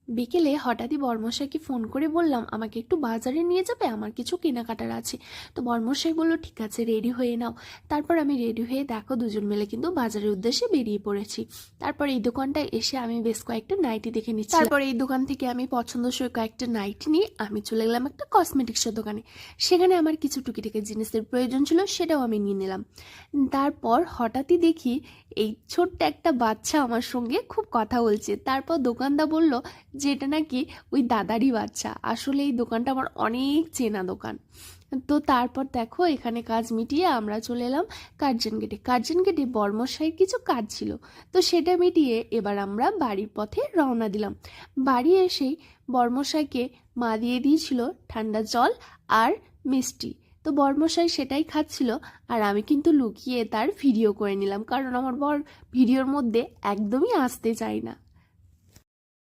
বিকেলে হঠাৎই বরমশাইকে ফোন করে বললাম আমাকে একটু বাজারে নিয়ে যাবে, আমার কিছু কেনাকাটার আছে। তো বরমশাই বলল ঠিক আছে, রেডি হয়ে নাও। তারপর আমি রেডি হয়ে দেখো দুজন মিলে কিন্তু বাজারের উদ্দেশ্যে বেরিয়ে পড়েছি। তারপর এই দোকানটায় এসে আমি বেশ কয়েকটা নাইটি দেখে নিচ্ছি। তারপর এই দোকান থেকে আমি পছন্দসই কয়েকটা নাইটি নিয়ে আমি চলে গেলাম একটা কসমেটিক্সের দোকানে। সেখানে আমার কিছু টুকিটাকি জিনিসের প্রয়োজন ছিল, সেটাও আমি নিয়ে নিলাম। তারপর হঠাৎই দেখি এই ছোট্ট একটা বাচ্চা আমার সঙ্গে খুব কথা বলছে। তারপর দোকানদার বলল যে এটা নাকি ওই দাদারই বাচ্চা। আসলে এই দোকানটা আমার অনেক চেনা দোকান। তো তারপর দেখো এখানে কাজ মিটিয়ে আমরা চলে এলাম কার্জন গেটে বর্মশাইয়ের কিছু কাজ ছিল, তো সেটা মিটিয়ে এবার আমরা বাড়ির পথে রওনা দিলাম। বাড়ি এসেই বর্মশাইকে মা দিয়ে দিয়েছিল ঠান্ডা জল আর মিষ্টি। তো বর্মশাই সেটাই খাচ্ছিল, আর আমি কিন্তু লুকিয়ে তার ভিডিও করে নিলাম, কারণ আমার বর ভিডিওর মধ্যে একদমই আসতে চায় না।